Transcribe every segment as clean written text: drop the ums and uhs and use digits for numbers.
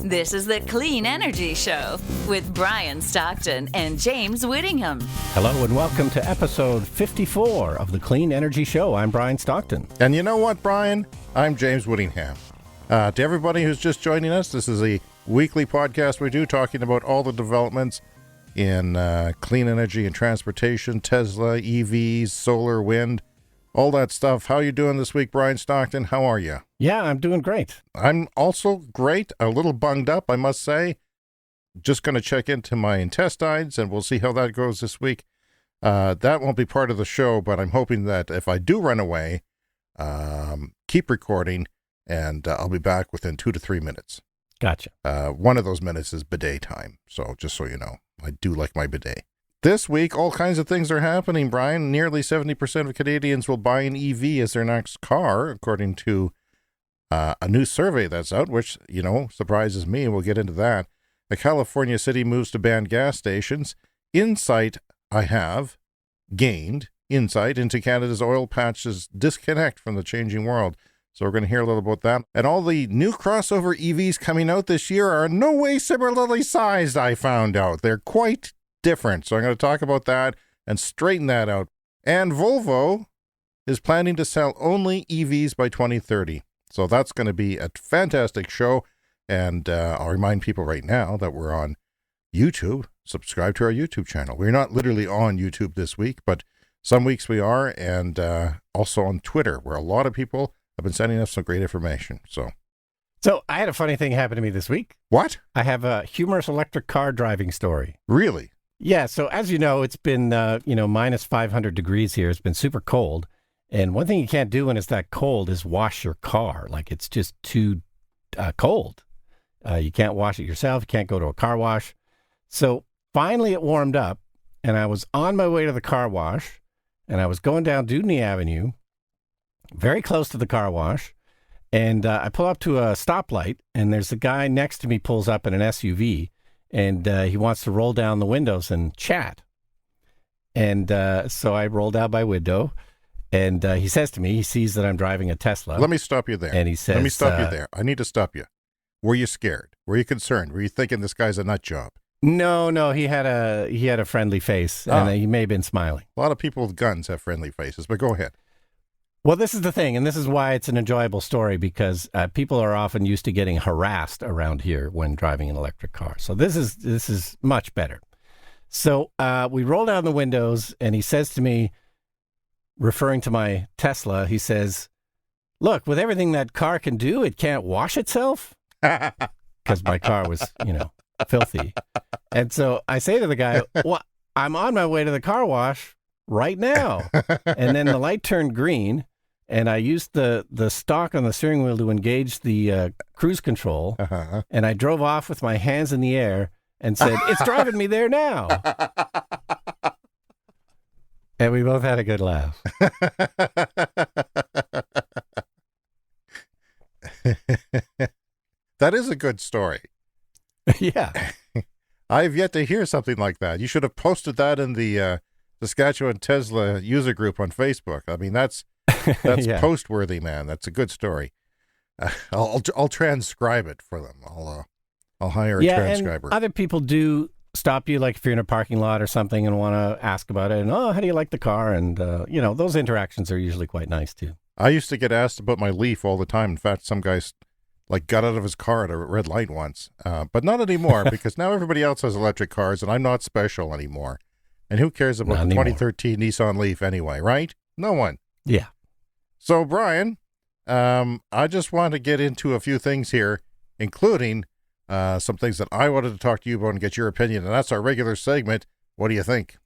This is the Clean Energy Show with Brian Stockton and James Whittingham. Hello and welcome to episode 54 of the Clean Energy Show. I'm Brian Stockton. And you know what, Brian? I'm James Whittingham. To everybody who's just joining us, this is a weekly podcast we do talking about all the developments in clean energy and transportation, Tesla, EVs, solar, wind, all that stuff. How you doing this week, Brian Stockton? How are you? Yeah, I'm doing great. I'm also great. A little bunged up, I must say. Just going to check into my intestines, and we'll see how that goes this week. That won't be part of the show, but I'm hoping that if I do run away, keep recording, and I'll be back within 2 to 3 minutes. Gotcha. One of those minutes is bidet time, so just so you know, I do like my bidet. This week, all kinds of things are happening, Brian. Nearly 70% of Canadians will buy an EV as their next car, according to a new survey that's out, which, you know, surprises me. We'll get into that. A California city moves to ban gas stations. Insight I have gained insight into Canada's oil patch's disconnect from the changing world. So we're going to hear a little about that. And all the new crossover EVs coming out this year are in no way similarly sized, I found out. They're quite different. So I'm going to talk about that and straighten that out. And Volvo is planning to sell only EVs by 2030. So that's going to be a fantastic show. And I'll remind people right now that we're on YouTube. Subscribe to our YouTube channel. We're not literally on YouTube this week, but some weeks we are. And also on Twitter, where a lot of people have been sending us some great information. So I had a funny thing happen to me this week. What? I have a humorous electric car driving story. Really? Yeah, so as you know, it's been, minus 500 degrees here. It's been super cold. And one thing you can't do when it's that cold is wash your car. Like, it's just too cold. You can't wash it yourself. You can't go to a car wash. So finally it warmed up, and I was on my way to the car wash, and I was going down Dudney Avenue, very close to the car wash, and I pull up to a stoplight, and there's a guy next to me pulls up in an SUV, and he wants to roll down the windows and chat. And so I roll down my window, and he says to me, he sees that I'm driving a Tesla. Let me stop you there. And he says, let me stop you there. I need to stop you. Were you scared? Were you concerned? Were you thinking this guy's a nut job? No, he had a friendly face, and he may have been smiling. A lot of people with guns have friendly faces, but go ahead. Well, this is the thing, and this is why it's an enjoyable story, because people are often used to getting harassed around here when driving an electric car. So this is much better. So we roll down the windows, and he says to me, referring to my Tesla, he says, "Look, with everything that car can do, it can't wash itself." Because my car was, filthy. And so I say to the guy, "Well, I'm on my way to the car wash right now." And then the light turned green, and I used the stalk on the steering wheel to engage the cruise control, and I drove off with my hands in the air and said, "It's driving me there now." And we both had a good laugh. That is a good story. Yeah. I've yet to hear something like that. You should have posted that in the Saskatchewan Tesla user group on Facebook. I mean, that's Yeah. post-worthy, man. That's a good story. I'll transcribe it for them. I'll hire a transcriber. And other people do stop you, like if you're in a parking lot or something and want to ask about it. And, how do you like the car? And, those interactions are usually quite nice, too. I used to get asked about my Leaf all the time. In fact, some guys got out of his car at a red light once. But not anymore, because now everybody else has electric cars, and I'm not special anymore. And who cares about the 2013 Nissan Leaf anyway, right? No one. Yeah. So, Brian, I just want to get into a few things here, including some things that I wanted to talk to you about and get your opinion. And that's our regular segment. What do you think?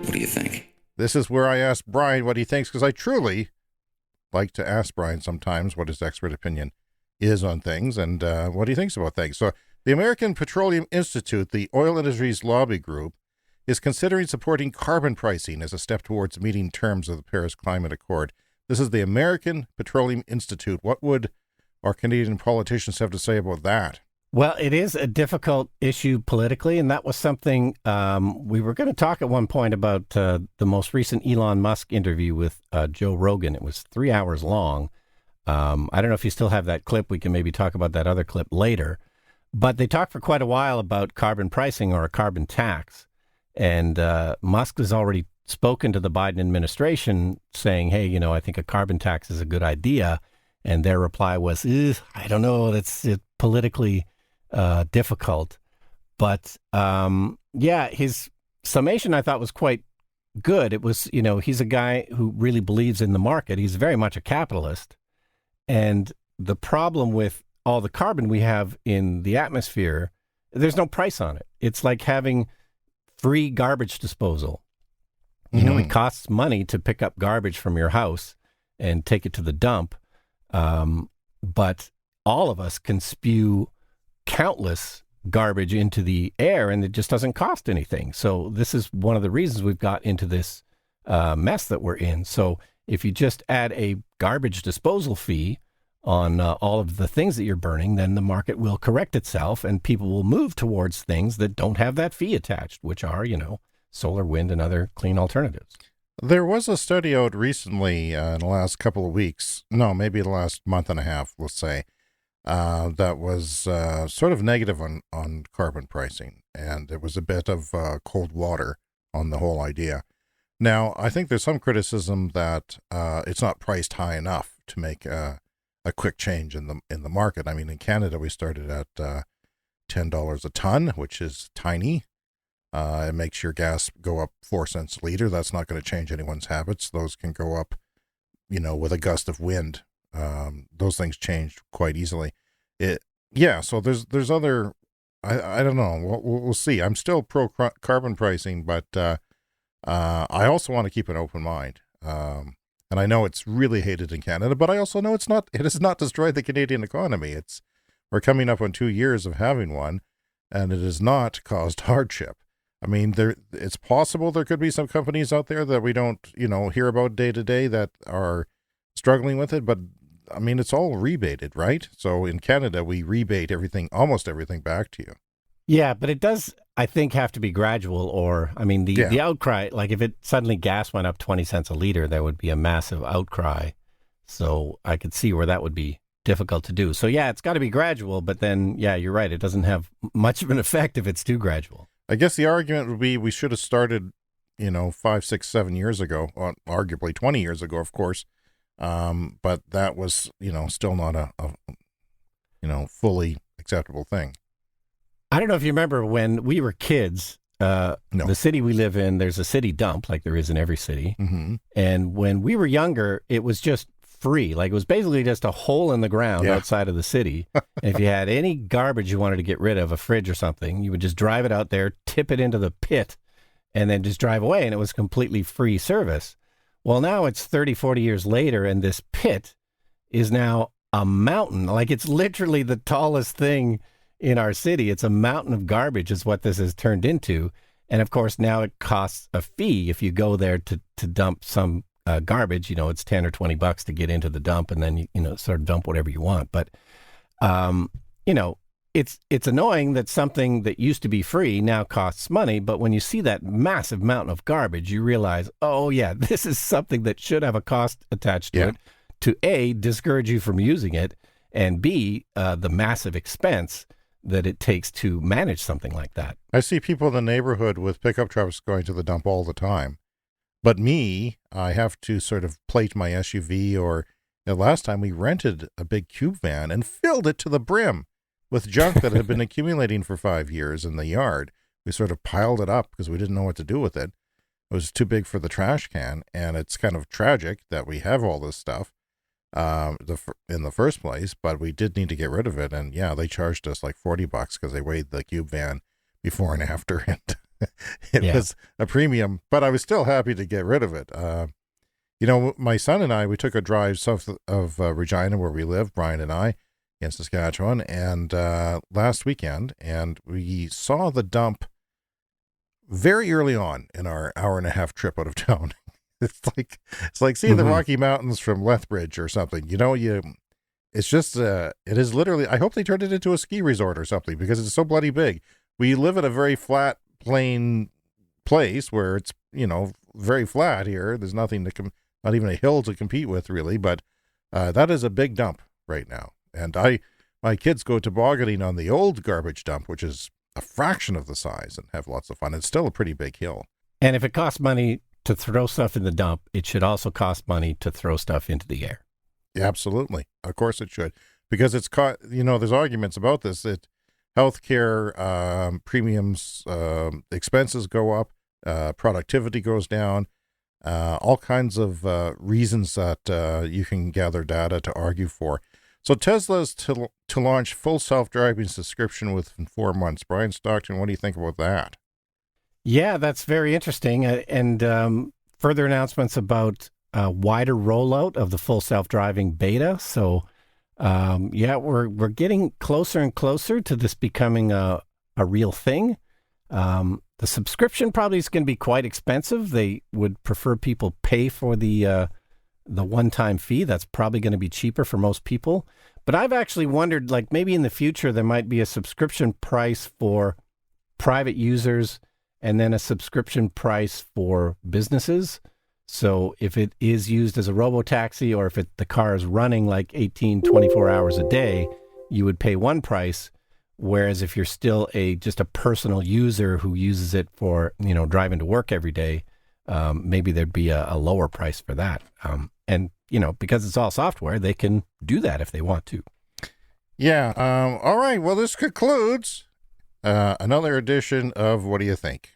What do you think? This is where I ask Brian what he thinks, because I truly like to ask Brian sometimes what his expert opinion is on things and what he thinks about things. So the American Petroleum Institute, the oil industry's lobby group, is considering supporting carbon pricing as a step towards meeting terms of the Paris Climate Accord. This is the American Petroleum Institute. What would our Canadian politicians have to say about that? Well, it is a difficult issue politically, and that was something we were going to talk at one point about the most recent Elon Musk interview with Joe Rogan. It was 3 hours long. I don't know if you still have that clip. We can maybe talk about that other clip later. But they talked for quite a while about carbon pricing or a carbon tax. And Musk has already spoken to the Biden administration saying, hey, you know, I think a carbon tax is a good idea. And their reply was, I don't know, that's politically difficult. But yeah, his summation I thought was quite good. It was, you know, he's a guy who really believes in the market. He's very much a capitalist. And the problem with all the carbon we have in the atmosphere, there's no price on it. It's like having free garbage disposal. You know, it costs money to pick up garbage from your house and take it to the dump. But all of us can spew countless garbage into the air, and it just doesn't cost anything. So this is one of the reasons we've got into this mess that we're in. So if you just add a garbage disposal fee on all of the things that you're burning, then the market will correct itself and people will move towards things that don't have that fee attached, which are, you know, solar, wind, and other clean alternatives. There was a study out recently in the last couple of weeks, no, maybe the last month and a half, we'll say, that was sort of negative on carbon pricing. And it was a bit of cold water on the whole idea. Now, I think there's some criticism that it's not priced high enough to make a quick change in the market. I mean, in Canada, we started at $10 a ton, which is tiny. It makes your gas go up 4 cents a liter. That's not going to change anyone's habits. Those can go up, you know, with a gust of wind. Those things change quite easily. So there's other, I don't know. We'll see. I'm still pro carbon pricing, but I also want to keep an open mind. And I know it's really hated in Canada, but I also know it has not destroyed the Canadian economy. We're coming up on 2 years of having one, and it has not caused hardship. I mean, it's possible there could be some companies out there that we don't, you know, hear about day to day that are struggling with it, but I mean, it's all rebated, right? So in Canada, we rebate almost everything back to you. Yeah, but it does, I think, have to be gradual, or, I mean, the outcry, like if it suddenly gas went up 20 cents a liter, there would be a massive outcry. So I could see where that would be difficult to do. So yeah, it's got to be gradual, but then, yeah, you're right. It doesn't have much of an effect if it's too gradual. I guess the argument would be we should have started, you know, 5, 6, 7 years ago, arguably 20 years ago, of course. But that was, you know, still not a fully acceptable thing. I don't know if you remember when we were kids, No. The city we live in, there's a city dump like there is in every city. Mm-hmm. And when we were younger, it was just free. Like it was basically just a hole in the ground outside of the city. And if you had any garbage you wanted to get rid of, a fridge or something, you would just drive it out there, tip it into the pit, and then just drive away. And it was completely free service. Well, now it's 30, 40 years later, and this pit is now a mountain. Like it's literally the tallest thing in our city. It's a mountain of garbage is what this has turned into. And of course, now it costs a fee if you go there to dump some garbage. You know, it's 10 or 20 bucks to get into the dump, and then, you know, sort of dump whatever you want. But, you know, it's annoying that something that used to be free now costs money. But when you see that massive mountain of garbage, you realize, oh, yeah, this is something that should have a cost attached to it to A, discourage you from using it, and B, the massive expense that it takes to manage something like that. I see people in the neighborhood with pickup trucks going to the dump all the time. But me, I have to sort of plate my SUV, or last time we rented a big cube van and filled it to the brim with junk that had been accumulating for 5 years in the yard. We sort of piled it up because we didn't know what to do with it. It was too big for the trash can, and it's kind of tragic that we have all this stuff in the first place, but we did need to get rid of it. And yeah, they charged us like $40 because they weighed the cube van before and after, and it was a premium, but I was still happy to get rid of it. You know, my son and I, we took a drive south of Regina, where we live, Brian and I, in Saskatchewan, and last weekend, and we saw the dump very early on in our hour-and-a-half trip out of town. It's like seeing the Rocky Mountains from Lethbridge or something. You know, it's just it is literally. I hope they turned it into a ski resort or something because it's so bloody big. We live in a very flat, plain place where it's, you know, very flat here. There's nothing not even a hill to compete with really. But That is a big dump right now. And my kids go tobogganing on the old garbage dump, which is a fraction of the size, and have lots of fun. It's still a pretty big hill. And if it costs money to throw stuff in the dump, it should also cost money to throw stuff into the air. Yeah, absolutely. Of course it should. Because there's arguments about this, that healthcare premiums, expenses go up, productivity goes down, all kinds of reasons that you can gather data to argue for. So Tesla's to launch full self-driving subscription within 4 months. Brian Stockton, what do you think about that? Yeah, that's very interesting. And further announcements about a wider rollout of the full self-driving beta. So, we're getting closer and closer to this becoming a real thing. The subscription probably is going to be quite expensive. They would prefer people pay for the one-time fee. That's probably going to be cheaper for most people. But I've actually wondered, like, maybe in the future there might be a subscription price for private users and then a subscription price for businesses. So if it is used as a robo-taxi, or if the car is running like 18, 24 hours a day, you would pay one price. Whereas if you're still just a personal user who uses it for, driving to work every day, maybe there'd be a lower price for that. And because it's all software, they can do that if they want to. Yeah. All right. Well, this concludes another edition of What Do You Think?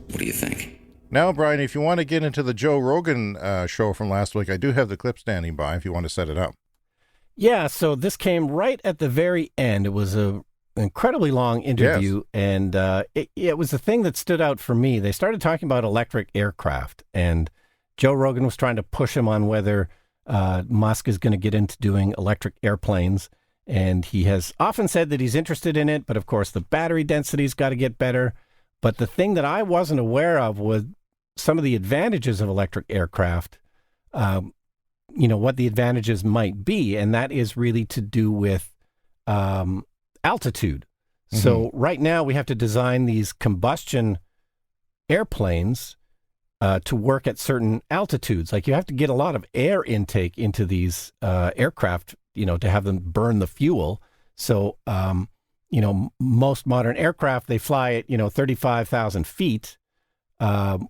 What do you think? Now, Brian, if you want to get into the Joe Rogan show from last week, I do have the clip standing by if you want to set it up. Yeah, so this came right at the very end. It was an incredibly long interview, yes. And it was the thing that stood out for me. They started talking about electric aircraft, and Joe Rogan was trying to push him on whether Musk is going to get into doing electric airplanes, and he has often said that he's interested in it, but of course the battery density's got to get better. But the thing that I wasn't aware of was some of the advantages of electric aircraft, what the advantages might be, and that is really to do with altitude. Mm-hmm. So right now we have to design these combustion airplanes to work at certain altitudes. Like you have to get a lot of air intake into these aircraft, to have them burn the fuel. So, most modern aircraft, they fly at, 35,000 feet,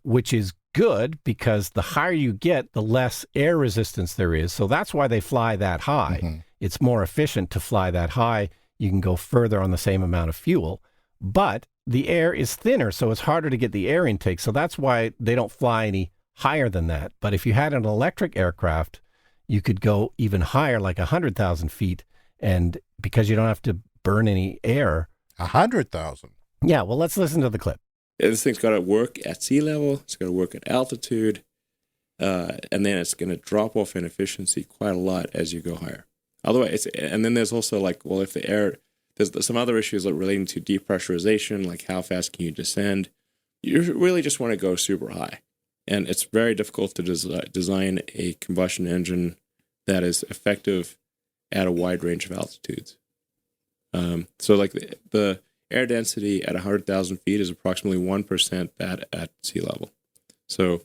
which is good because the higher you get, the less air resistance there is. So that's why they fly that high. Mm-hmm. It's more efficient to fly that high. You can go further on the same amount of fuel, but the air is thinner, so it's harder to get the air intake. So that's why they don't fly any higher than that. But if you had an electric aircraft, you could go even higher, like 100,000 feet. And because you don't have to burn any air. 100,000? Yeah, well, let's listen to the clip. This thing's got to work at sea level. It's got to work at altitude. And then it's going to drop off in efficiency quite a lot as you go higher. Otherwise, and then there's also if the air, there's some other issues relating to depressurization, like how fast can you descend. You really just want to go super high. And it's very difficult to design a combustion engine that is effective at a wide range of altitudes. The air density at 100,000 feet is approximately 1% that at sea level. So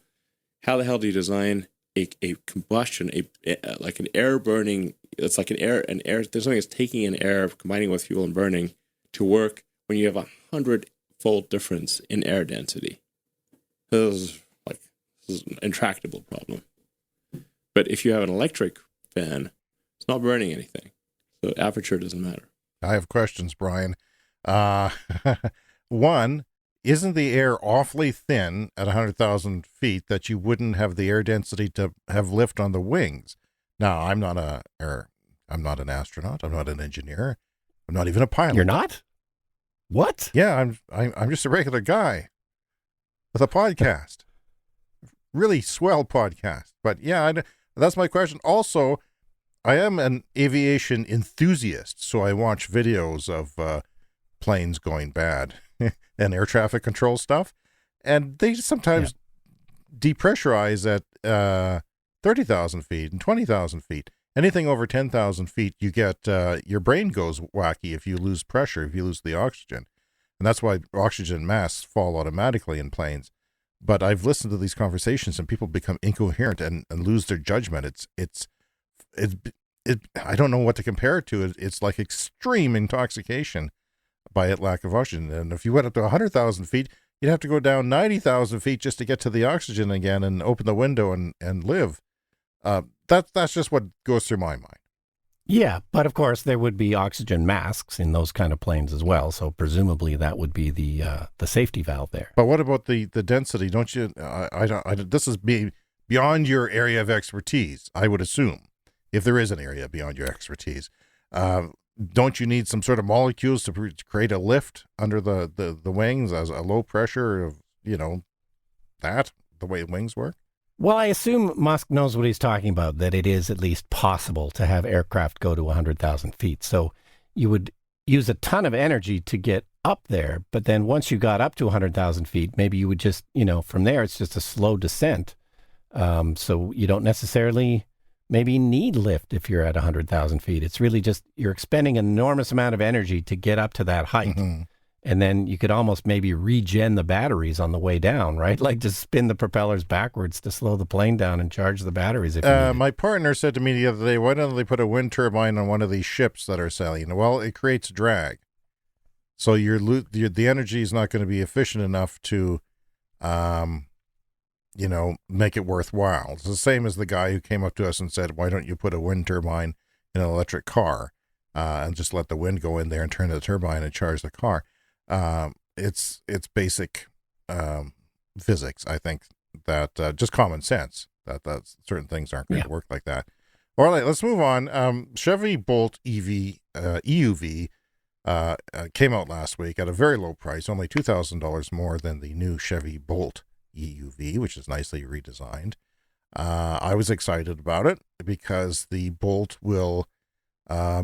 how the hell do you design a combustion, like an air burning, it's like an air, there's something that's taking in air, combining with fuel and burning to work when you have 100-fold difference in air density? This is an intractable problem. But if you have an electric fan, it's not burning anything. So aperture doesn't matter. I have questions, Brian. One, isn't the air awfully thin at 100,000 feet that you wouldn't have the air density to have lift on the wings? Now, I'm not an astronaut. I'm not an engineer. I'm not even a pilot. You're not? What? Yeah, I'm just a regular guy with a podcast. Really swell podcast. But yeah, that's my question. Also, I am an aviation enthusiast, so I watch videos of planes going bad and air traffic control stuff, and they sometimes depressurize at 30,000 feet and 20,000 feet. Anything over 10,000 feet, you get your brain goes wacky if you lose pressure, if you lose the oxygen, and that's why oxygen masks fall automatically in planes. But I've listened to these conversations and people become incoherent and lose their judgment. I don't know what to compare it to. It's like extreme intoxication by lack of oxygen. And if you went up to 100,000 feet, you'd have to go down 90,000 feet just to get to the oxygen again and open the window and live. That's just what goes through my mind. Yeah, but of course there would be oxygen masks in those kind of planes as well. So presumably that would be the safety valve there. But what about the density? Don't you? This is beyond your area of expertise, I would assume, if there is an area beyond your expertise. Don't you need some sort of molecules to create a lift under the wings as a low pressure of, the way wings work? Well, I assume Musk knows what he's talking about, that it is at least possible to have aircraft go to 100,000 feet. So you would use a ton of energy to get up there, but then once you got up to 100,000 feet, maybe you would just, from there, it's just a slow descent. So you don't necessarily maybe need lift if you're at 100,000 feet. It's really just you're expending an enormous amount of energy to get up to that height. Mm-hmm. And then you could almost maybe regen the batteries on the way down, right? Like just spin the propellers backwards to slow the plane down and charge the batteries. If you my partner said to me the other day, why don't they put a wind turbine on one of these ships that are sailing? Well, it creates drag. So the energy is not going to be efficient enough to, make it worthwhile. It's the same as the guy who came up to us and said, why don't you put a wind turbine in an electric car and just let the wind go in there and turn the turbine and charge the car? It's basic physics, I think, that just common sense that certain things aren't going to work like that. All right, let's move on. Chevy Bolt EUV came out last week at a very low price, only $2,000 more than the new Chevy Bolt EUV, which is nicely redesigned. I was excited about it because the Bolt will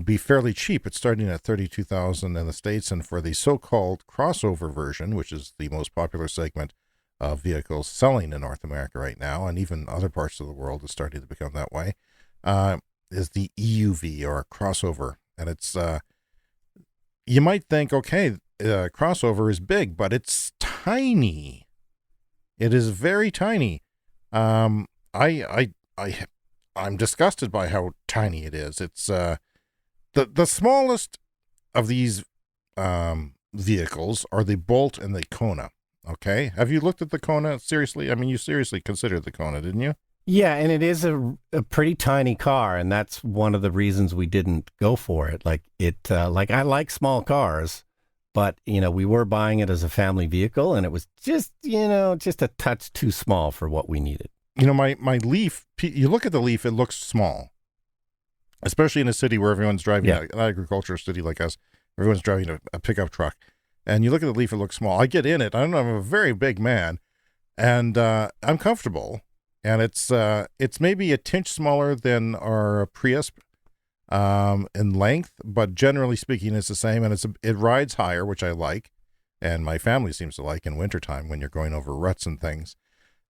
be fairly cheap. It's starting at $32,000 in the States, and for the so-called crossover version, which is the most popular segment of vehicles selling in North America right now, and even other parts of the world is starting to become that way, is the EUV, or crossover. And it's, you might think, okay, crossover is big, but it's tiny. It is very tiny. I'm disgusted by how tiny it is. It's the smallest of these vehicles are the Bolt and the Kona. Okay, have you looked at the Kona seriously? I mean, you seriously considered the Kona, didn't you? Yeah, and it is a pretty tiny car, and that's one of the reasons we didn't go for it. Like I like small cars, but we were buying it as a family vehicle, and it was just a touch too small for what we needed. My Leaf, you look at the Leaf, it looks small, especially in a city where everyone's driving, an agriculture city like us, everyone's driving a pickup truck. And you look at the Leaf, it looks small. I get in it. I don't know, I'm a very big man, and I'm comfortable. And it's maybe a tinch smaller than our Prius in length, but generally speaking, it's the same. And it rides higher, which I like, and my family seems to like in wintertime when you're going over ruts and things.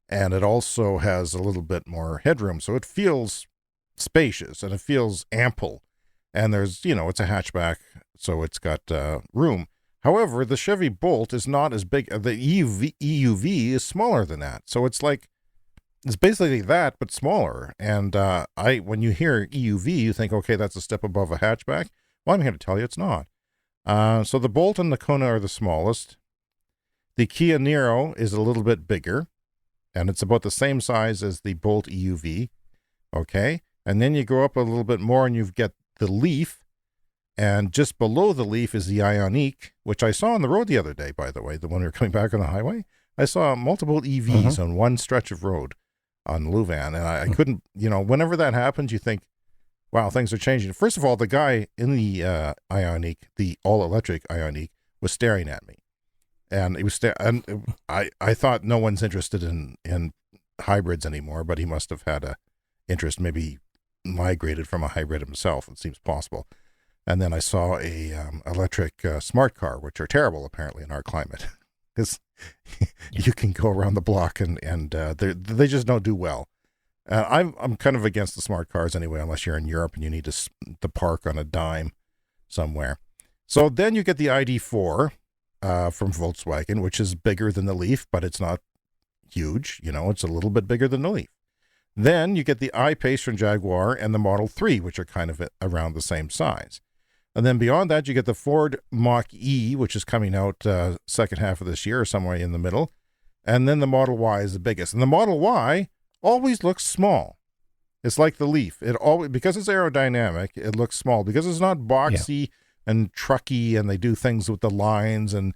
And it also has a little bit more headroom, so it feels spacious and it feels ample. And there's, it's a hatchback, so it's got room. However, the Chevy Bolt is not as big. The EUV is smaller than that. So it's basically that, but smaller. And when you hear EUV, you think, okay, that's a step above a hatchback. Well, I'm here to tell you it's not. So the Bolt and the Kona are the smallest. The Kia Niro is a little bit bigger, and it's about the same size as the Bolt EUV. Okay. And then you go up a little bit more and you've got the Leaf. And just below the Leaf is the Ioniq, which I saw on the road the other day, by the way, the one we were coming back on the highway. I saw multiple EVs on one stretch of road on Louvain. And I couldn't, whenever that happens, you think, wow, things are changing. First of all, the guy in the Ioniq, the all-electric Ioniq, was staring at me. And he was I thought no one's interested in hybrids anymore, but he must have had a interest, maybe migrated from a hybrid himself. It seems possible. And then I saw a electric smart car, which are terrible apparently in our climate, because you can go around the block and they just don't do well. I'm kind of against the smart cars anyway, unless you're in Europe and you need to park on a dime somewhere. So then you get the ID4 from Volkswagen, which is bigger than the Leaf, but it's not huge. You know, it's a little bit bigger than the Leaf. Then you get the I-Pace from Jaguar and the Model 3, which are kind of around the same size. And then beyond that, you get the Ford Mach-E, which is coming out second half of this year or somewhere in the middle. And then the Model Y is the biggest. And the Model Y always looks small. It's like the Leaf. It always, because it's aerodynamic, it looks small. Because it's not boxy and trucky and they do things with the lines and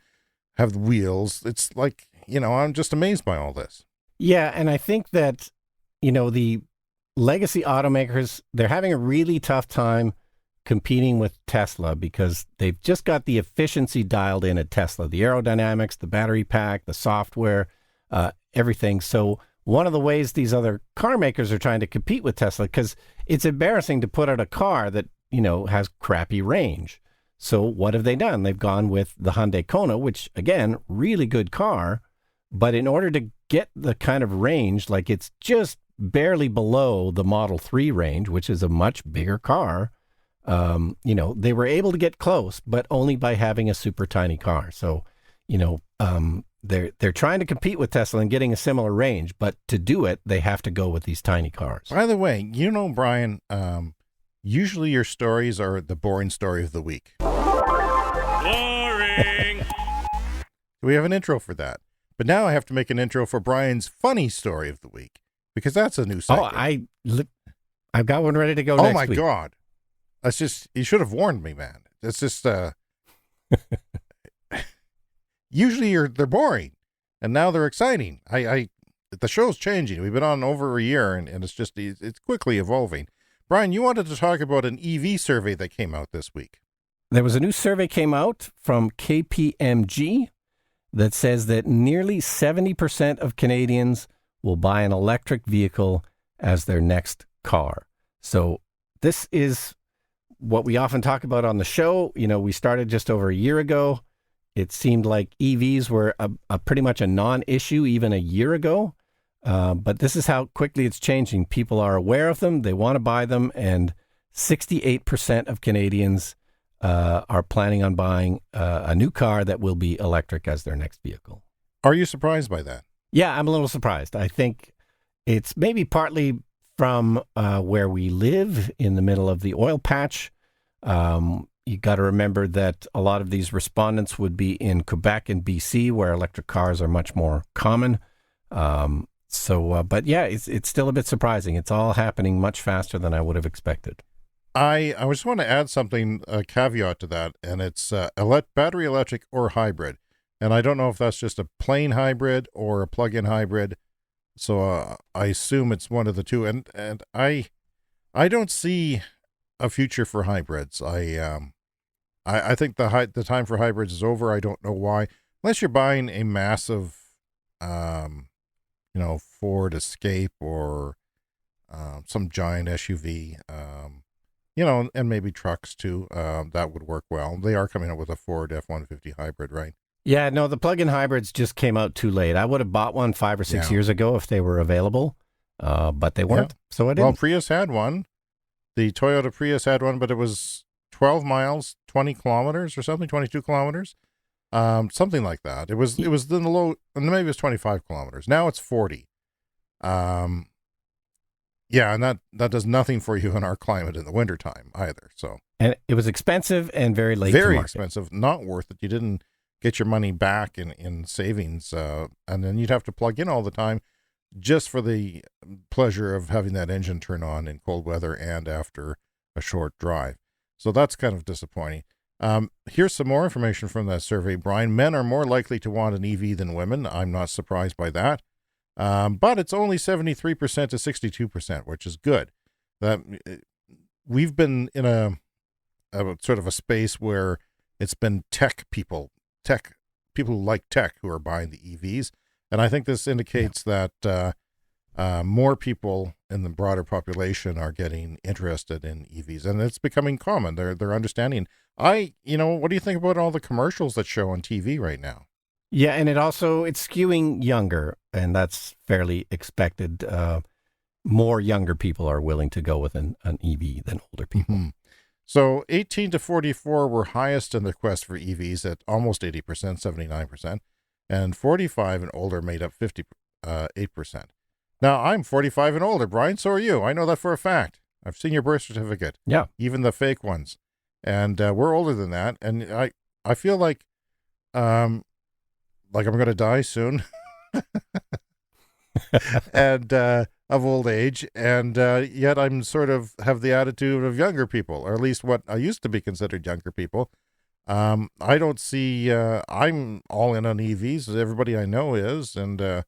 have the wheels. It's like, you know, I'm just amazed by all this. Yeah, and I think that, you know, the legacy automakers, they're having a really tough time competing with Tesla because they've just got the efficiency dialed in at Tesla, the aerodynamics, the battery pack, the software, everything. So one of the ways these other car makers are trying to compete with Tesla, because it's embarrassing to put out a car that, you know, has crappy range. So what have they done? They've gone with the Hyundai Kona, which, again, really good car. But in order to get the kind of range, like it's just barely below the Model 3 range, which is a much bigger car, you know, they were able to get close, but only by having a super tiny car. So, you know, they're trying to compete with Tesla and getting a similar range, but to do it, they have to go with these tiny cars. By the way, you know, Brian, usually your stories are the boring story of the week. Boring! We have an intro for that. But now I have to make an intro for Brian's funny story of the week, because that's a new segment. Oh, I've got one ready to go oh next week. My God. That's just, you should have warned me, man. It's just, usually they're boring, and now they're exciting. The show's changing. We've been on over a year, and it's quickly evolving. Brian, you wanted to talk about an EV survey that came out this week. There was a new survey came out from KPMG that says that nearly 70% of Canadians will buy an electric vehicle as their next car. So this is what we often talk about on the show. You know, we started just over a year ago. It seemed like EVs were a pretty much a non-issue even a year ago. But this is how quickly it's changing. People are aware of them. They want to buy them. And 68% of Canadians are planning on buying a new car that will be electric as their next vehicle. Are you surprised by that? Yeah, I'm a little surprised. I think it's maybe partly from where we live in the middle of the oil patch. You got to remember that a lot of these respondents would be in Quebec and BC, where electric cars are much more common. But yeah, it's still a bit surprising. It's all happening much faster than I would have expected. I just want to add something, a caveat to that, and it's battery electric or hybrid. And I don't know if that's just a plain hybrid or a plug-in hybrid. So I assume it's one of the two. And I don't see a future for hybrids. I think the time for hybrids is over. I don't know why, unless you're buying a massive, Ford Escape or some giant SUV. And maybe trucks too. That would work well. They are coming up with a Ford F-150 hybrid, right? Yeah, no, the plug-in hybrids just came out too late. I would have bought one 5 or 6 years ago if they were available, but they weren't, so I didn't. Well, Prius had one. The Toyota Prius had one, but it was 12 miles, 20 kilometers or something, 22 kilometers, something like that. It was in the low, maybe it was 25 kilometers. Now it's 40. Yeah, and that does nothing for you in our climate in the wintertime either. So, and it was expensive and very late. Very expensive, not worth it. You didn't get your money back in savings, and then you'd have to plug in all the time just for the pleasure of having that engine turn on in cold weather and after a short drive. So that's kind of disappointing. Here's some more information from that survey, Brian. Men are more likely to want an EV than women. I'm not surprised by that. But it's only 73% to 62%, which is good. We've been in a sort of a space where it's been tech people who like tech who are buying the EVs. And I think this indicates that more people in the broader population are getting interested in EVs, and it's becoming common. They're understanding. What do you think about all the commercials that show on TV right now? Yeah, and it's skewing younger, and that's fairly expected. More younger people are willing to go with an EV than older people. Mm-hmm. So 18 to 44 were highest in the quest for EVs at almost 80%, 79%, and 45 and older made up 8%. Now, I'm 45 and older, Brian. So are you. I know that for a fact. I've seen your birth certificate. Yeah. Even the fake ones. And we're older than that. And I feel like I'm going to die soon. And of old age. And yet I'm sort of have the attitude of younger people, or at least what I used to be considered younger people. I don't see, I'm all in on EVs. Everybody I know is, and or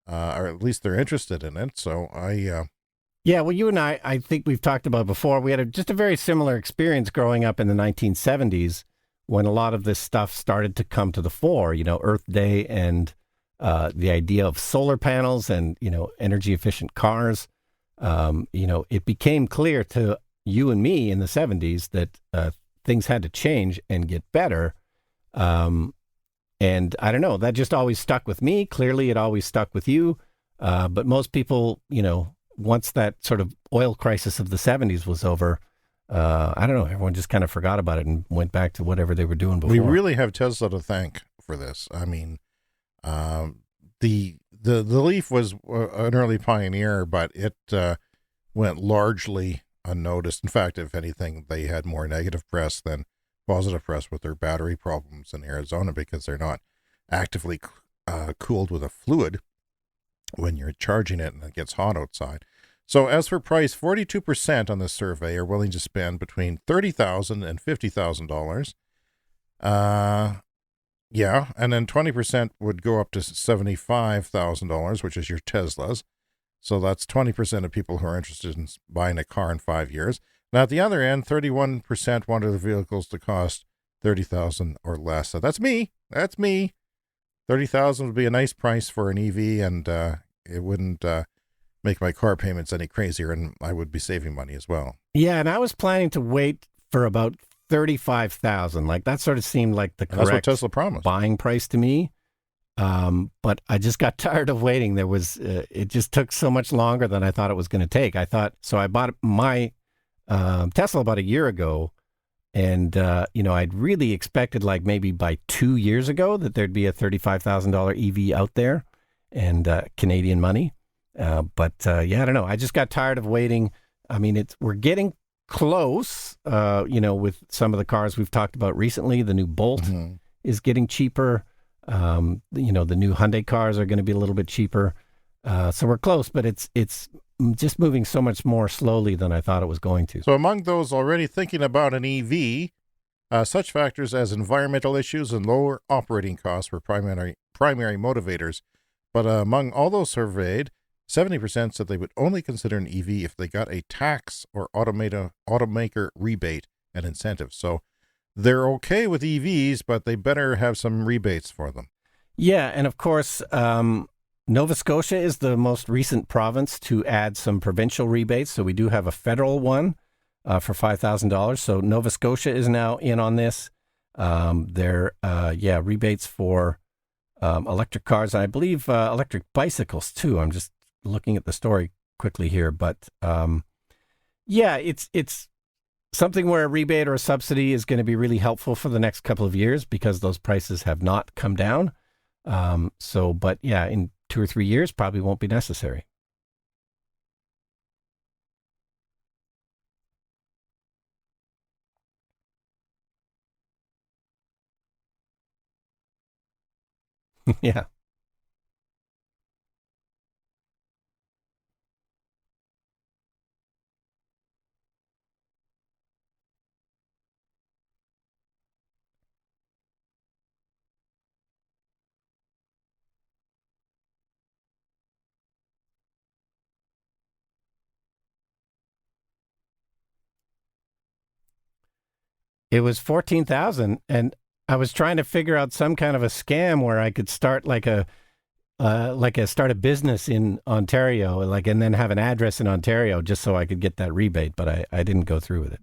at least they're interested in it. So Yeah, well, you and I think we've talked about before. We had just a very similar experience growing up in the 1970s when a lot of this stuff started to come to the fore, Earth Day and the idea of solar panels and, energy efficient cars. It became clear to you and me in the 70s that things had to change and get better. And I don't know, that just always stuck with me. Clearly, it always stuck with you. But most people, once that sort of oil crisis of the 70s was over, I don't know, everyone just kind of forgot about it and went back to whatever they were doing before. we really have Tesla to thank for this. I mean, the Leaf was an early pioneer, but it went largely unnoticed. In fact, if anything, they had more negative press than positive press with their battery problems in Arizona because they're not actively cooled with a fluid when you're charging it and it gets hot outside. So as for price, 42% on this survey are willing to spend between $30,000 and $50,000. Yeah, and then 20% would go up to $75,000, which is your Teslas. So that's 20% of people who are interested in buying a car in 5 years. Now, at the other end, 31% wanted the vehicles to cost $30,000 or less. So that's me. That's me. $30,000 would be a nice price for an EV, and it wouldn't make my car payments any crazier, and I would be saving money as well. Yeah, and I was planning to wait for about 35,000. Like that sort of seemed like the And that's what correct Tesla promised. buying price to me. But I just got tired of waiting. There was it just took so much longer than I thought it was going to take. I bought my Tesla about a year ago, and I'd really expected like maybe by 2 years ago that there'd be a $35,000 EV out there, and Canadian money. But I don't know. I just got tired of waiting. I mean, we're getting close, with some of the cars we've talked about recently. The new Bolt is getting cheaper. The new Hyundai cars are going to be a little bit cheaper. So we're close, but it's just moving so much more slowly than I thought it was going to. So among those already thinking about an EV, such factors as environmental issues and lower operating costs were primary motivators. But among all those surveyed, 70% said they would only consider an EV if they got a tax or automaker rebate and incentive. So they're okay with EVs, but they better have some rebates for them. Yeah, and of course, Nova Scotia is the most recent province to add some provincial rebates. So we do have a federal one for $5,000. So Nova Scotia is now in on this. Rebates for electric cars, and I believe electric bicycles too. I'm just looking at the story quickly here, but it's something where a rebate or a subsidy is going to be really helpful for the next couple of years because those prices have not come down. In 2 or 3 years, probably won't be necessary. Yeah. It was 14,000, and I was trying to figure out some kind of a scam where I could start start a business in Ontario, and then have an address in Ontario just so I could get that rebate, but I didn't go through with it.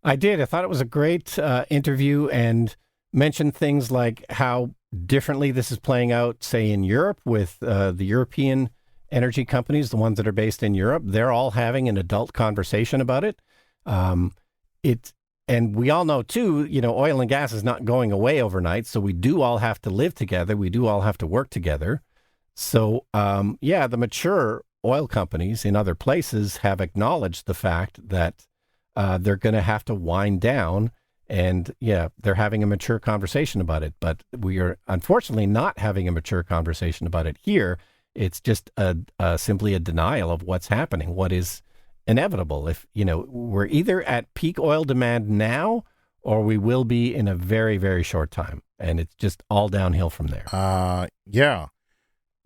I did. I thought it was a great interview and mentioned things like how differently this is playing out, say, in Europe with the European energy companies, the ones that are based in Europe. They're all having an adult conversation about it. And we all know, too, oil and gas is not going away overnight. So we do all have to live together. We do all have to work together. So, the mature oil companies in other places have acknowledged the fact that they're going to have to wind down. And they're having a mature conversation about it. But we are unfortunately not having a mature conversation about it here. It's just simply a denial of what's happening, what is inevitable. If, we're either at peak oil demand now or we will be in a very, very short time. And it's just all downhill from there. Yeah.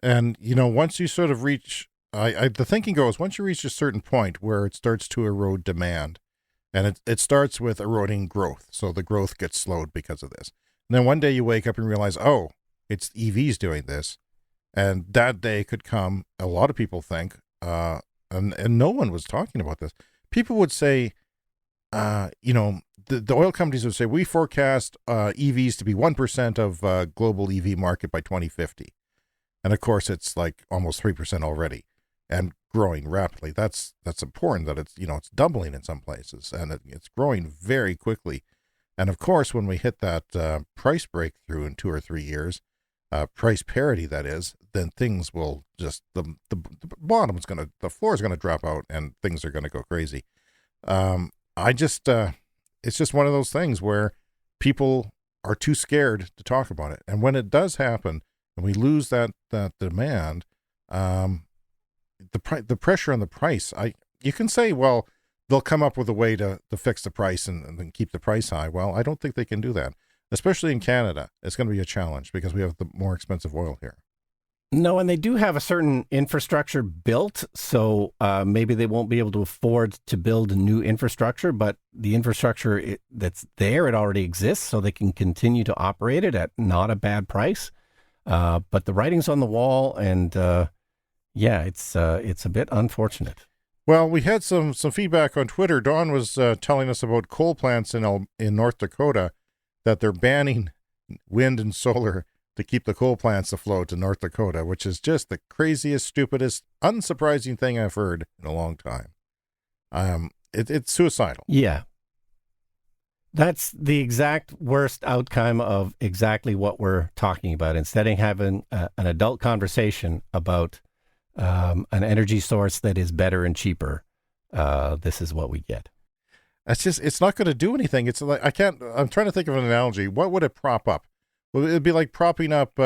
And, once you sort of reach, the thinking goes, once you reach a certain point where it starts to erode demand, and it starts with eroding growth. So the growth gets slowed because of this. And then one day you wake up and realize, oh, it's EVs doing this. And that day could come, a lot of people think, and no one was talking about this. People would say, the oil companies would say, we forecast EVs to be 1% of global EV market by 2050. And of course, it's like almost 3% already and growing rapidly. That's important that it's, it's doubling in some places and it's growing very quickly. And of course, when we hit that price breakthrough in 2 or 3 years, price parity, that is, then things will just, the floor is going to drop out and things are going to go crazy. It's just one of those things where people are too scared to talk about it. And when it does happen and we lose that demand, the pressure on the price, you can say, well, they'll come up with a way to fix the price and then keep the price high. Well, I don't think they can do that. Especially in Canada, it's going to be a challenge because we have the more expensive oil here. No, and they do have a certain infrastructure built, so maybe they won't be able to afford to build new infrastructure, but the infrastructure that's there, it already exists, so they can continue to operate it at not a bad price. But the writing's on the wall, and it's a bit unfortunate. Well, we had some feedback on Twitter. Don was telling us about coal plants in North Dakota, that they're banning wind and solar to keep the coal plants afloat in North Dakota, which is just the craziest, stupidest, unsurprising thing I've heard in a long time. It's suicidal. Yeah. That's the exact worst outcome of exactly what we're talking about. Instead of having an adult conversation about an energy source that is better and cheaper, this is what we get. It's not going to do anything. It's like, I'm trying to think of an analogy. What would it prop up? Well, it'd be like propping up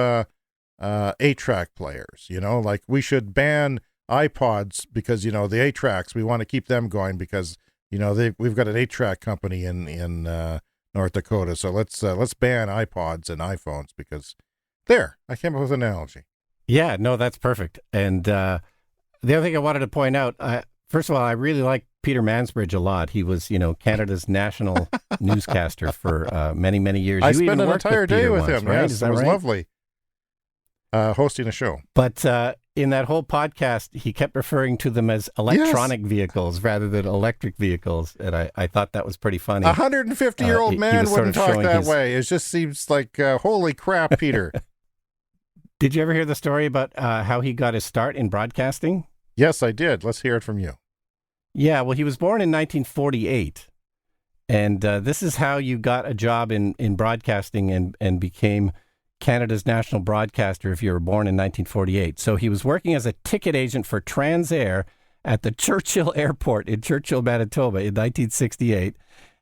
8-track players, like we should ban iPods because, the 8-tracks, we want to keep them going because, we've got an 8-track company in North Dakota. So let's ban iPods and iPhones because I came up with an analogy. Yeah, no, that's perfect. And the other thing I wanted to point out, first of all, I really like Peter Mansbridge a lot. He was, Canada's national newscaster for many, many years. I spent an entire day with him. Right? Yes, it was lovely hosting a show. But in that whole podcast, he kept referring to them as electronic vehicles rather than electric vehicles. And I thought that was pretty funny. 150-year-old man wouldn't talk that way. It just seems like, holy crap, Peter. Did you ever hear the story about how he got his start in broadcasting? Yes, I did. Let's hear it from you. Yeah, well, he was born in 1948, and this is how you got a job in broadcasting and became Canada's national broadcaster if you were born in 1948. So he was working as a ticket agent for Transair at the Churchill Airport in Churchill, Manitoba in 1968,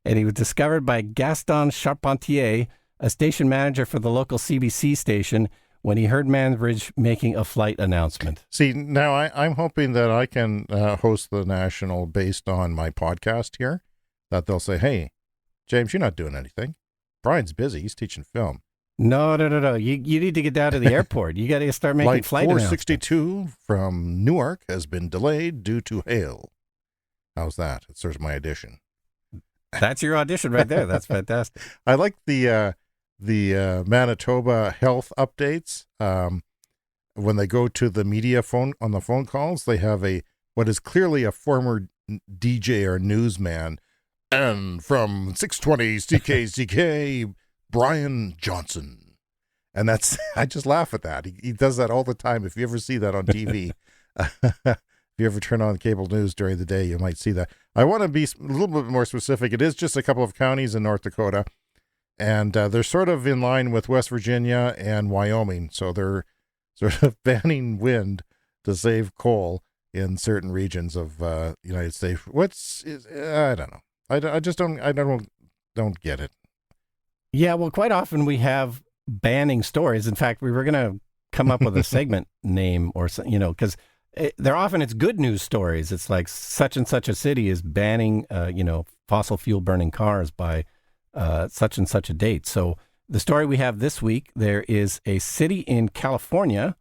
and he was discovered by Gaston Charpentier, a station manager for the local CBC station, when he heard Mansbridge making a flight announcement. See, now I'm hoping that I can host the national based on my podcast here, that they'll say, hey, James, you're not doing anything. Brian's busy. He's teaching film. No. You need to get down to the airport. You got to start making flight announcements. Flight 462 from Newark has been delayed due to hail. How's that? It serves my audition. That's your audition right there. That's fantastic. I like the Manitoba health updates. When they go to the media on the phone calls, they have what is clearly a former DJ or newsman And from 620 CKZK, Brian Johnson. And that's, I just laugh at that. He does that all the time. If you ever see that on TV, if you ever turn on cable news during the day, you might see that. I want to be a little bit more specific. It is just a couple of counties in North Dakota, and they're sort of in line with West Virginia and Wyoming. So they're sort of banning wind to save coal in certain regions of United States. I don't know. I just don't get it. Yeah, well, quite often we have banning stories. In fact, we were going to come up with a segment name or, because it's good news stories. It's like such and such a city is banning, fossil fuel burning cars by such and such a date. So the story we have this week, there is a city in California,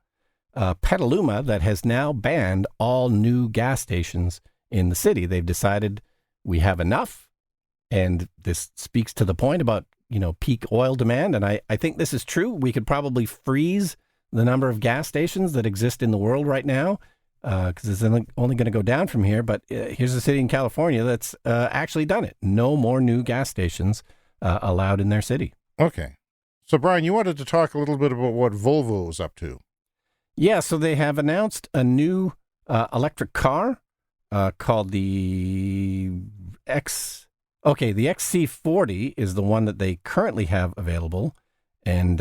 Petaluma, that has now banned all new gas stations in the city. They've decided we have enough. And this speaks to the point about, peak oil demand. And I think this is true. We could probably freeze the number of gas stations that exist in the world right now, because it's only going to go down from here. But here's a city in California that's actually done it. No more new gas stations allowed in their city. Okay. So, Brian, you wanted to talk a little bit about what Volvo is up to. Yeah, so they have announced a new electric car called the the XC40 is the one that they currently have available. And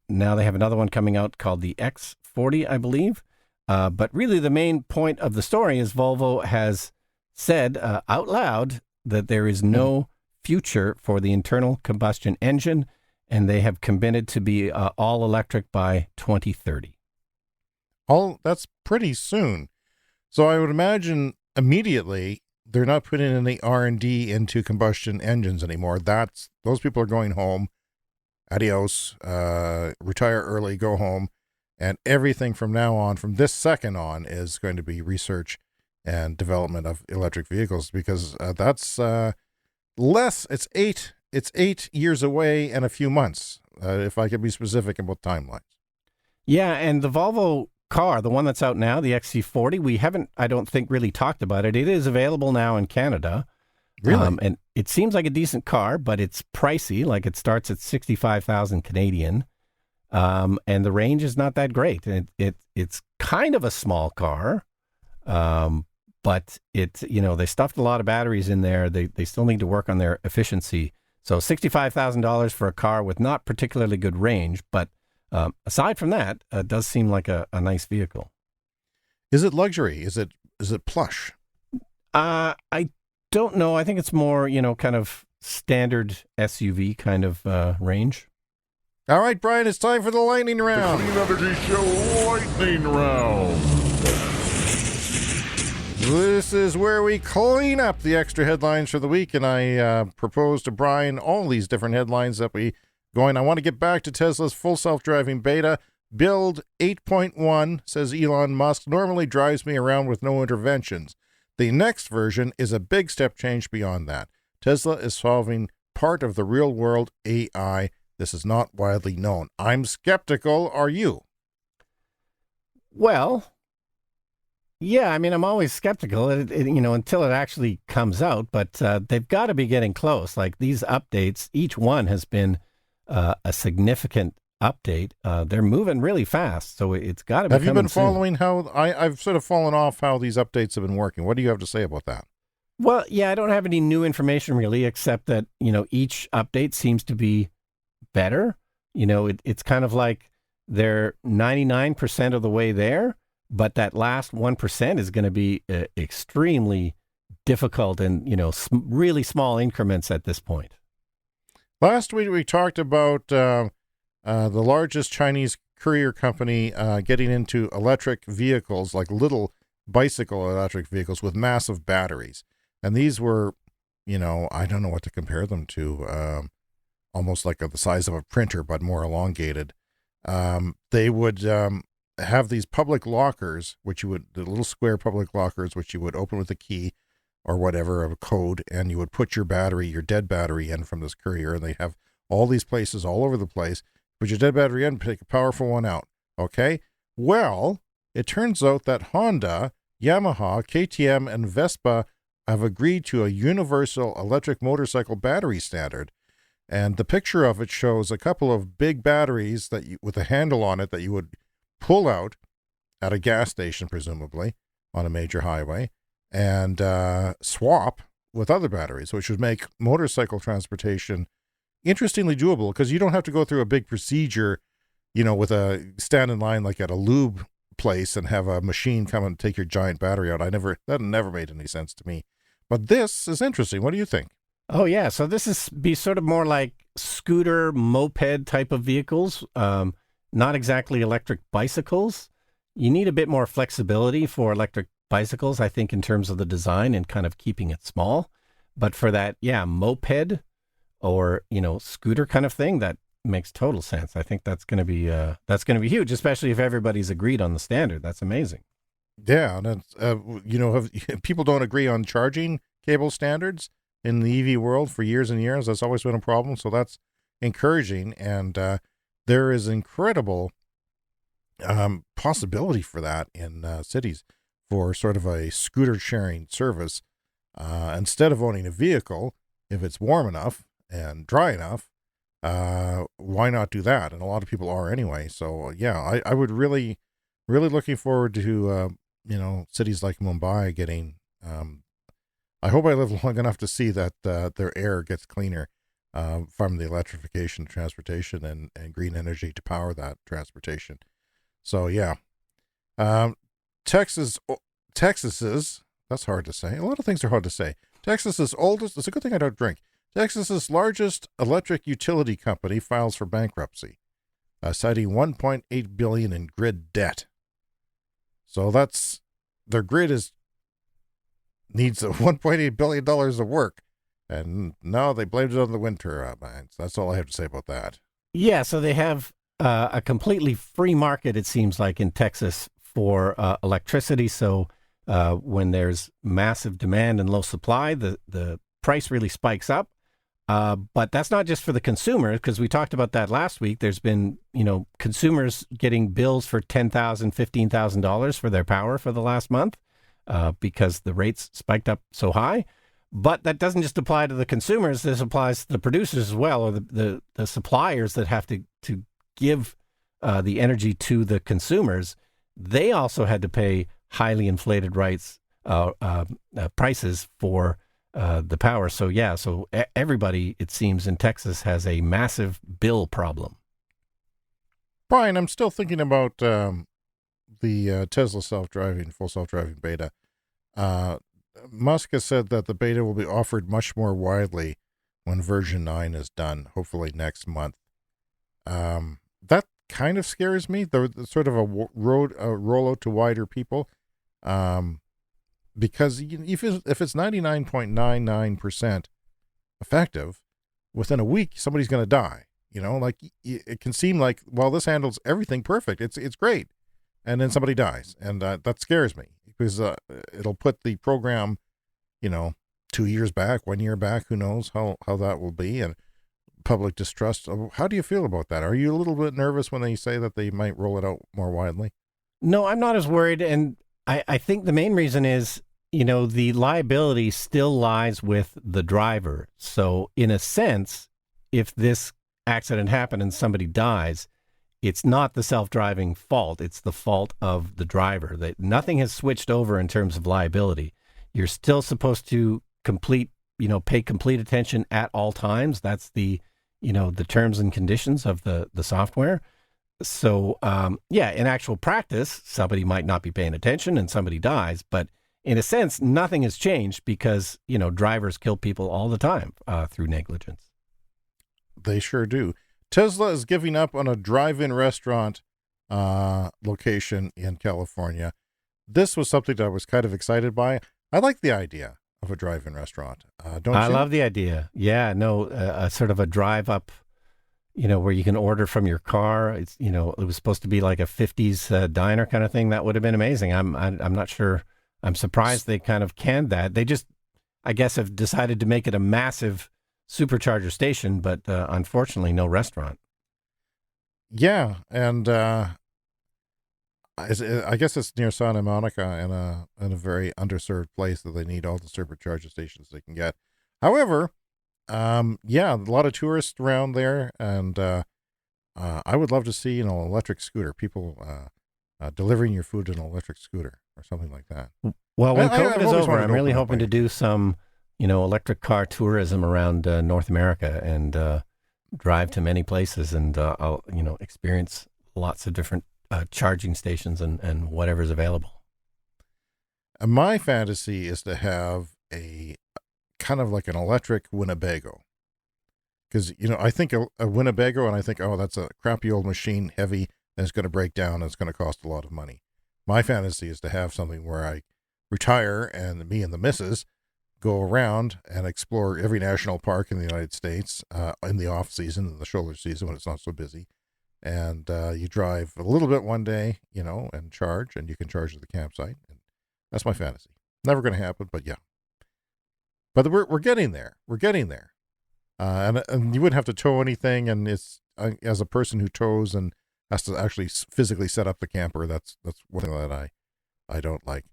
now they have another one coming out called the X40, I believe. But really the main point of the story is Volvo has said out loud that there is no future for the internal combustion engine, and they have committed to be all electric by 2030. That's pretty soon. So I would imagine immediately they're not putting any R&D into combustion engines anymore. Those people are going home. Adios, retire early, go home. And everything from now on, from this second on, is going to be research and development of electric vehicles, because that's less. It's 8 years away and a few months, if I could be specific about timelines. Yeah, and the Volvo car, the one that's out now, the XC40, we haven't, I don't think, really talked about it. It is available now in Canada. Really? And it seems like a decent car, but it's pricey. Like, it starts at 65,000 Canadian. And the range is not that great. It's kind of a small car, but they stuffed a lot of batteries in there. They still need to work on their efficiency. So $65,000 for a car with not particularly good range, but aside from that, it does seem like a nice vehicle. Is it luxury? Is it plush? I don't know. I think it's more, kind of standard SUV kind of range. All right, Brian, it's time for the lightning round. The Clean Energy Show lightning round. This is where we clean up the extra headlines for the week, and I propose to Brian all these different headlines that we going. I want to get back to Tesla's full self-driving beta. Build 8.1, says Elon Musk, normally drives me around with no interventions. The next version is a big step change beyond that. Tesla is solving part of the real-world AI. This is not widely known. I'm skeptical. Are you? Well, yeah, I mean, I'm always skeptical, until it actually comes out, but they've got to be getting close. Like, these updates, each one has been a significant update. They're moving really fast, so it's got to be. Have you been soon. following how I've sort of fallen off how these updates have been working? What do you have to say about that? Well, yeah, I don't have any new information really, except that, each update seems to be better. It's kind of like they're 99% of the way there, but that last 1% is going to be extremely difficult and, really small increments at this point. Last week we talked about the largest Chinese courier company getting into electric vehicles, like little bicycle electric vehicles with massive batteries. And these were, I don't know what to compare them to, almost like the size of a printer, but more elongated. They would have these public lockers, the little square public lockers, which you would open with a key or whatever, of a code, and you would put your dead battery in from this courier, and they have all these places all over the place. Put your dead battery in, take a powerful one out. Okay? Well, it turns out that Honda, Yamaha, KTM, and Vespa have agreed to a universal electric motorcycle battery standard. And the picture of it shows a couple of big batteries with a handle on it that you would pull out at a gas station, presumably, on a major highway, and swap with other batteries, which would make motorcycle transportation interestingly doable, because you don't have to go through a big procedure, with a stand in line like at a lube place and have a machine come and take your giant battery out. That never made any sense to me. But this is interesting. What do you think? Oh, yeah. So this is be sort of more like scooter, moped type of vehicles, not exactly electric bicycles. You need a bit more flexibility for electric bicycles, I think, in terms of the design and kind of keeping it small. But for that, moped or, scooter kind of thing, that makes total sense. I think that's going to be huge, especially if everybody's agreed on the standard. That's amazing. Yeah, and people don't agree on charging cable standards in the EV world for years and years. That's always been a problem. So that's encouraging, and there is incredible possibility for that in cities for sort of a scooter sharing service. Instead of owning a vehicle, if it's warm enough and dry enough, why not do that? And a lot of people are anyway. So yeah, I would really looking forward to cities like Mumbai getting. I hope I live long enough to see that their air gets cleaner from the electrification of transportation and green energy to power that transportation. So yeah, Texas's, that's hard to say. A lot of things are hard to say. Texas's oldest, it's a good thing I don't drink. Texas's largest electric utility company files for bankruptcy, citing $1.8 billion in grid debt. So their grid needs $1.8 billion of work. And now they blamed it on the wind turbines. That's all I have to say about that. Yeah, so they have a completely free market, it seems like, in Texas for electricity. So when there's massive demand and low supply, the price really spikes up. But that's not just for the consumer, because we talked about that last week. There's been, consumers getting bills for $10,000, $15,000 for their power for the last month because the rates spiked up so high. But that doesn't just apply to the consumers. This applies to the producers as well, or the suppliers that have to give the energy to the consumers. They also had to pay highly inflated prices for the power. So everybody, it seems, in Texas has a massive bill problem. Brian, I'm still thinking about the Tesla full self-driving beta. Musk has said that the beta will be offered much more widely when version 9 is done, hopefully next month. That kind of scares me, the sort of a rollout to wider people. Because if it's 99.99% effective, within a week, somebody's going to die. It can seem like, well, this handles everything perfect. It's great. And then somebody dies. And that scares me because it'll put the program, 2 years back, 1 year back, who knows how that will be. And public distrust. How do you feel about that? Are you a little bit nervous when they say that they might roll it out more widely? No, I'm not as worried. And I think the main reason is, the liability still lies with the driver. So in a sense, if this accident happened and somebody dies, it's not the self-driving fault. It's the fault of the driver. That nothing has switched over in terms of liability. You're still supposed to pay complete attention at all times. That's the terms and conditions of the software. So, in actual practice, somebody might not be paying attention and somebody dies. But in a sense, nothing has changed because, drivers kill people all the time through negligence. They sure do. Tesla is giving up on a drive-in restaurant location in California. This was something that I was kind of excited by. I like the idea of a drive-in restaurant. Don't you? I love the idea. Yeah, no, sort of a drive-up, where you can order from your car. It's, it was supposed to be like a 50s diner kind of thing. That would have been amazing. I'm not sure. I'm surprised they kind of canned that. They just, I guess, have decided to make it a massive supercharger station, but unfortunately, no restaurant. Yeah, and I guess it's near Santa Monica in a very underserved place that they need all the supercharger stations they can get. However, yeah, a lot of tourists around there, and I would love to see an electric scooter. People delivering your food in an electric scooter or something like that. Well, when I've COVID is always over, wanted I'm to really open up hoping to do some, electric car tourism around North America and drive to many places and I'll, experience lots of different charging stations and whatever's available. And my fantasy is to have a kind of like an electric Winnebago. Because, I think a Winnebago and I think, oh, that's a crappy old machine, heavy, and it's going to break down and it's going to cost a lot of money. My fantasy is to have something where I retire and me and the missus go around and explore every national park in the United States in the off season, in the shoulder season when it's not so busy. And you drive a little bit one day, and charge, and you can charge at the campsite. And that's my fantasy. Never going to happen, but yeah. But we're getting there. We're getting there. And you wouldn't have to tow anything. And it's as a person who tows and has to actually physically set up the camper, that's one thing that I don't like.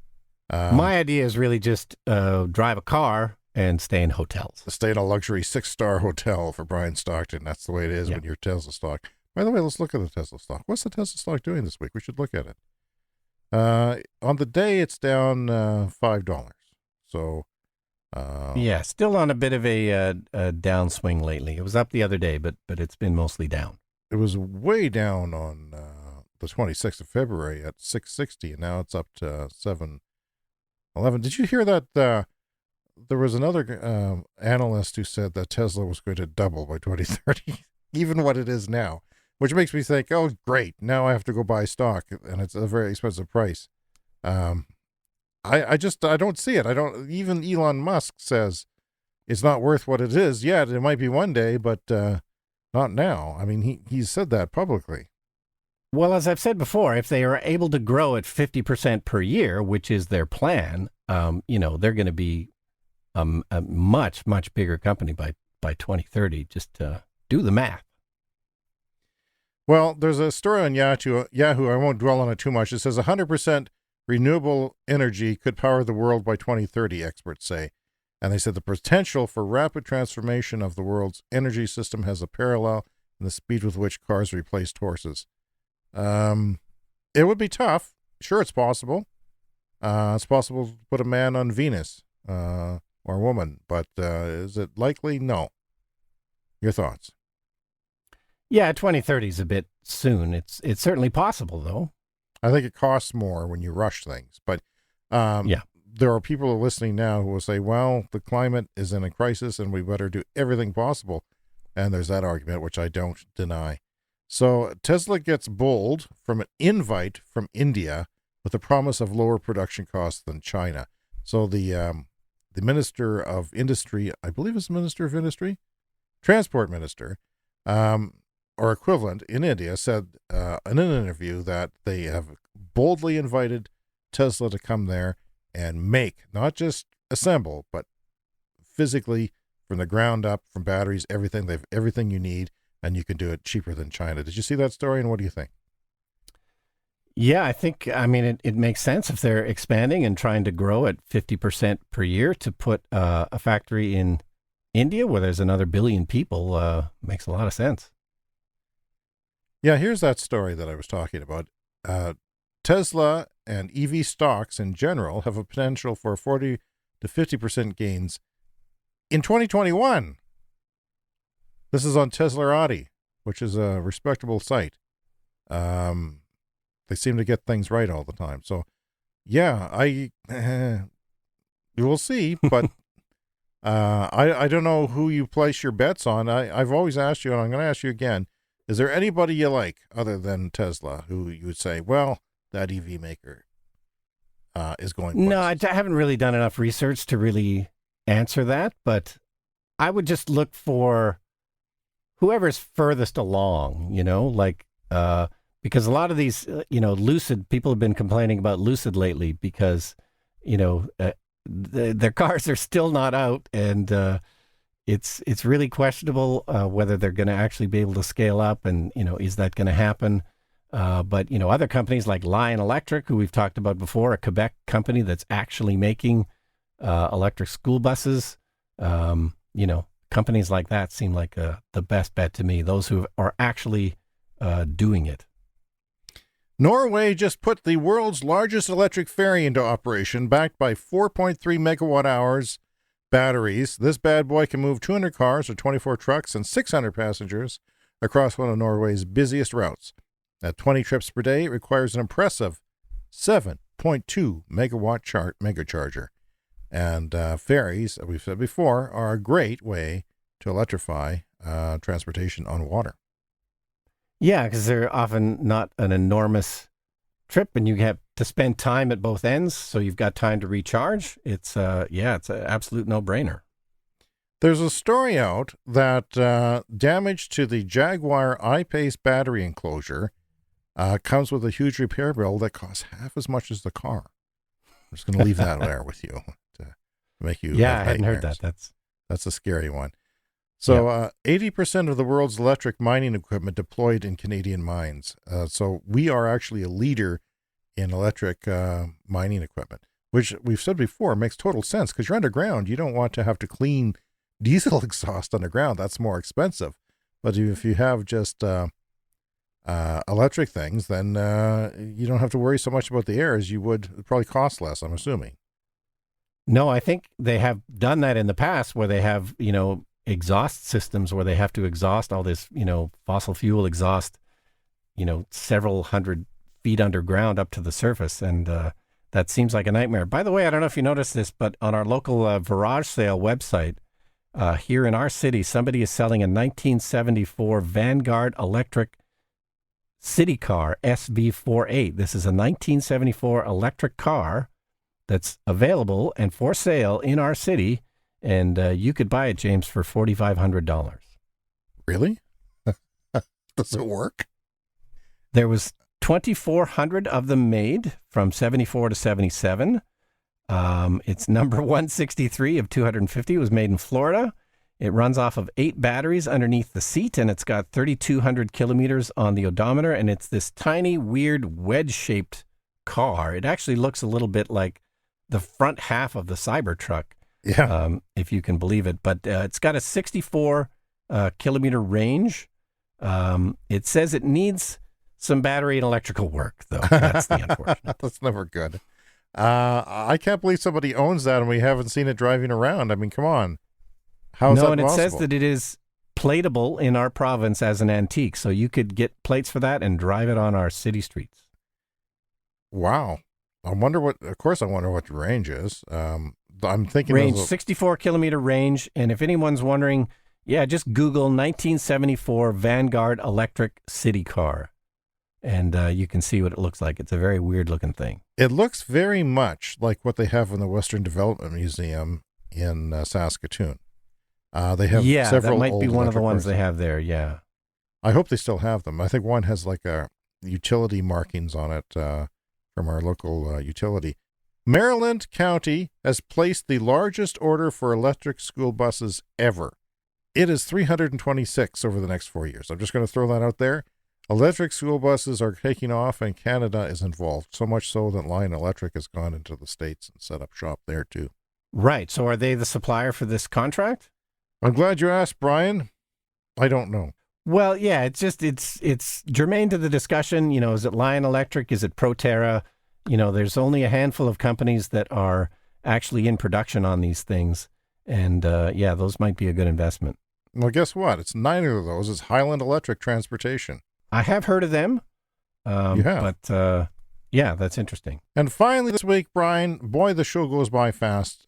My idea is really just drive a car and stay in hotels. Stay in a luxury 6-star hotel for Brian Stockton. That's the way it is when you're Tesla stock. By the way, let's look at the Tesla stock. What's the Tesla stock doing this week? We should look at it. On the day, it's down $5. So, yeah, still on a bit of a downswing lately. It was up the other day, but it's been mostly down. It was way down on the 26th of February at 660, and now it's up to 711. Did you hear that there was another analyst who said that Tesla was going to double by 2030, even what it is now? Which makes me think, oh, great, now I have to go buy stock, and it's a very expensive price. I don't see it. Even Elon Musk says it's not worth what it is yet. It might be one day, but not now. I mean, he's said that publicly. Well, as I've said before, if they are able to grow at 50% per year, which is their plan, they're going to be a much, much bigger company by 2030. Just do the math. Well, there's a story on Yahoo. I won't dwell on it too much. It says 100% renewable energy could power the world by 2030, experts say. And they said the potential for rapid transformation of the world's energy system has a parallel in the speed with which cars replaced horses. It would be tough. Sure, it's possible. It's possible to put a man on Venus or a woman, but is it likely? No. Your thoughts? Yeah, 2030 is a bit soon. It's certainly possible, though. I think it costs more when you rush things, but there are people listening now who will say, well, the climate is in a crisis and we better do everything possible. And there's that argument, which I don't deny. So Tesla gets bold from an invite from India with the promise of lower production costs than China. So the Minister of Industry, I believe it's the Minister of Industry, Transport Minister, or equivalent in India, said in an interview that they have boldly invited Tesla to come there and make, not just assemble, but physically from the ground up, from batteries, everything. They have everything you need, and you can do it cheaper than China. Did you see that story, and what do you think? Yeah, it makes sense if they're expanding and trying to grow at 50% per year to put a factory in India where there's another billion people makes a lot of sense. Yeah, here's that story that I was talking about. Tesla and EV stocks in general have a potential for 40 to 50% gains in 2021. This is on Teslarati, which is a respectable site. They seem to get things right all the time. So, yeah, we'll see, but I don't know who you place your bets on. I've always asked you, and I'm going to ask you again, is there anybody you like other than Tesla who you would say, well, that EV maker is going places? No, I haven't really done enough research to really answer that, but I would just look for whoever's furthest along, because a lot of these, Lucid, people have been complaining about Lucid lately because, their cars are still not out, and it's really questionable whether they're going to actually be able to scale up, and is that going to happen? But, other companies like Lion Electric, who we've talked about before, a Quebec company that's actually making electric school buses, companies like that seem like the best bet to me, those who are actually doing it. Norway just put the world's largest electric ferry into operation, backed by 4.3 megawatt hours batteries. This bad boy can move 200 cars or 24 trucks and 600 passengers across one of Norway's busiest routes. At 20 trips per day, it requires an impressive 7.2 megawatt megacharger. And ferries, as we've said before, are a great way to electrify transportation on water. Yeah, because they're often not an enormous trip, and you have to spend time at both ends, so you've got time to recharge. It's an absolute no-brainer. There's a story out that damage to the Jaguar I-Pace battery enclosure comes with a huge repair bill that costs half as much as the car. I'm just going to leave that there with you to make you. Yeah, I hadn't heard that. That's a scary one. So 80% of the world's electric mining equipment deployed in Canadian mines. So we are actually a leader in electric mining equipment, which we've said before makes total sense because you're underground. You don't want to have to clean diesel exhaust underground. That's more expensive. But if you have just electric things, then you don't have to worry so much about the air as you would. It probably cost less, I'm assuming. No, I think they have done that in the past where they have, exhaust systems where they have to exhaust all this, fossil fuel exhaust, several hundred feet underground up to the surface. And that seems like a nightmare. By the way, I don't know if you noticed this, but on our local garage sale website here in our city, somebody is selling a 1974 Vanguard electric city car SV48. This is a 1974 electric car that's available and for sale in our city. And you could buy it, James, for $4,500. Really? Does it work? There was 2,400 of them made from 74 to 77. It's number 163 of 250. It was made in Florida. It runs off of 8 batteries underneath the seat, and it's got 3,200 kilometers on the odometer. And it's this tiny, weird, wedge-shaped car. It actually looks a little bit like the front half of the Cybertruck. Yeah. If you can believe it. But it's got a 64 kilometer range. It says it needs some battery and electrical work, though. That's the unfortunate. That's never good. I can't believe somebody owns that and we haven't seen it driving around. I mean, come on. How is that and possible? It says that it is plateable in our province as an antique. So you could get plates for that and drive it on our city streets. Wow. I wonder what the range is. I'm thinking range 64 kilometer range, and if anyone's wondering, just Google 1974 Vanguard electric city car, and you can see what it looks like. It's a very weird looking thing. It looks very much like what they have in the Western Development Museum in Saskatoon. They have several. That might be one of the ones they have there. Yeah, I hope they still have them. I think one has like a utility markings on it from our local utility. Maryland County has placed the largest order for electric school buses ever. It is 326 over the next 4 years. I'm just going to throw that out there. Electric school buses are taking off, and Canada is involved, so much so that Lion Electric has gone into the States and set up shop there, too. Right. So are they the supplier for this contract? I'm glad you asked, Brian. I don't know. Well, yeah, it's germane to the discussion. Is it Lion Electric? Is it Proterra? There's only a handful of companies that are actually in production on these things. And those might be a good investment. Well, guess what? It's neither of those. It's Highland Electric Transportation. I have heard of them. You have? But that's interesting. And finally this week, Brian, boy, the show goes by fast.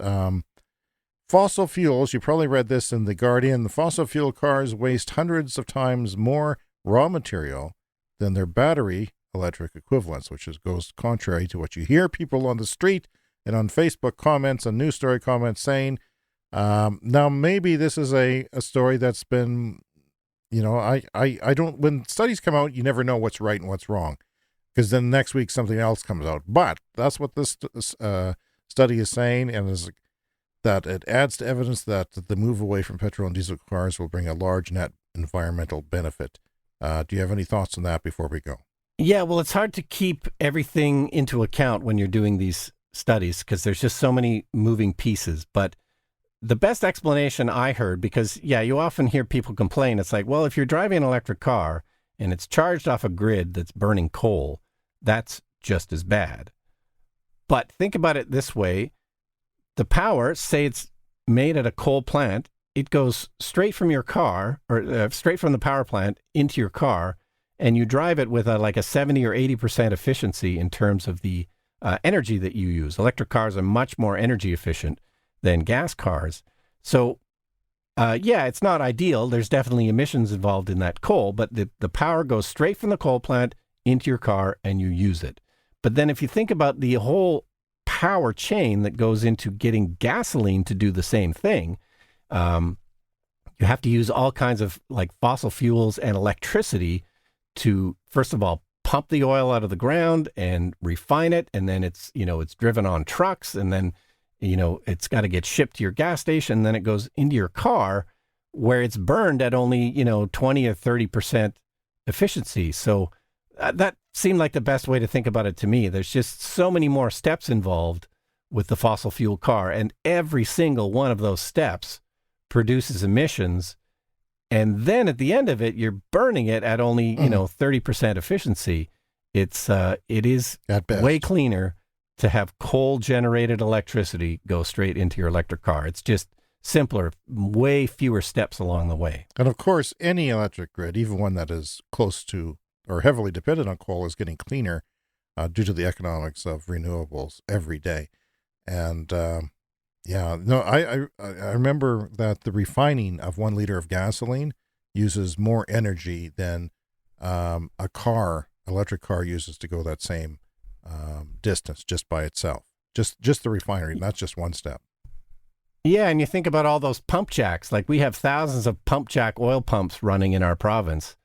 Fossil fuels, you probably read this in The Guardian, the fossil fuel cars waste hundreds of times more raw material than their battery electric equivalents, which goes contrary to what you hear people on the street and on Facebook comments and news story comments saying. Now, maybe this is a story that's been, I don't, when studies come out, you never know what's right and what's wrong, because then next week something else comes out. But that's what this study is saying, and is that it adds to evidence that the move away from petrol and diesel cars will bring a large net environmental benefit. Do you have any thoughts on that before we go? Yeah, well, it's hard to keep everything into account when you're doing these studies because there's just so many moving pieces. But the best explanation I heard, because, yeah, you often hear people complain. It's like, well, if you're driving an electric car and it's charged off a grid that's burning coal, that's just as bad. But think about it this way. The power, say it's made at a coal plant, it goes straight from your car or straight from the power plant into your car, and you drive it with like a 70 or 80% efficiency in terms of the energy that you use. Electric cars are much more energy efficient than gas cars. So, yeah, it's not ideal. There's definitely emissions involved in that coal, but the power goes straight from the coal plant into your car and you use it. But then if you think about the whole power chain that goes into getting gasoline to do the same thing, you have to use all kinds of like fossil fuels and electricity to, first of all, pump the oil out of the ground and refine it. And then it's driven on trucks, and then, it's got to get shipped to your gas station. Then it goes into your car where it's burned at only, 20 or 30% efficiency. So that seemed like the best way to think about it to me. There's just so many more steps involved with the fossil fuel car, and every single one of those steps produces emissions. And then at the end of it, you're burning it at only, 30% efficiency. It is At best. way cleaner to have coal-generated electricity go straight into your electric car. It's just simpler, way fewer steps along the way. And of course, any electric grid, even one that is close to or heavily dependent on coal, is getting cleaner due to the economics of renewables every day. And I remember that the refining of 1 liter of gasoline uses more energy than electric car uses to go that same distance just by itself. Just the refinery, not just one step. Yeah, and you think about all those pump jacks. Like, we have thousands of pump jack oil pumps running in our province.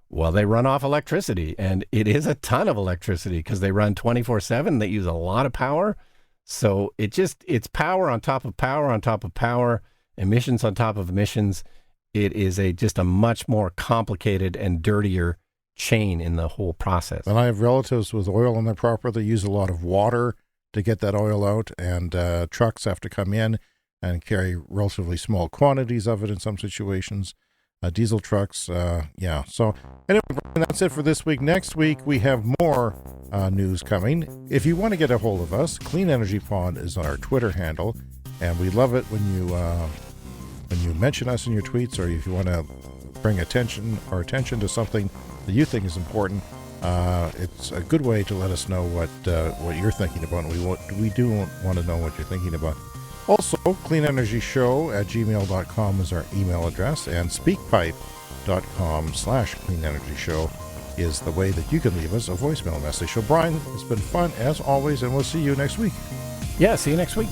Well, they run off electricity, and it is a ton of electricity because they run 24/7. They use a lot of power. So it's power on top of power on top of power, emissions on top of emissions. It is just a much more complicated and dirtier chain in the whole process. And I have relatives with oil on their property. They use a lot of water to get that oil out, and trucks have to come in and carry relatively small quantities of it in some situations. Diesel trucks, So anyway, Brian, that's it for this week. Next week, we have more news coming. If you want to get a hold of us, Clean Energy Pond is on our Twitter handle, and we love it when you mention us in your tweets, or if you want to bring attention to something that you think is important. It's a good way to let us know what you're thinking about. We do want to know what you're thinking about. Also, cleanenergyshow@gmail.com is our email address, and speakpipe.com/cleanenergyshow is the way that you can leave us a voicemail message. So, Brian, it's been fun as always, and we'll see you next week. Yeah, see you next week.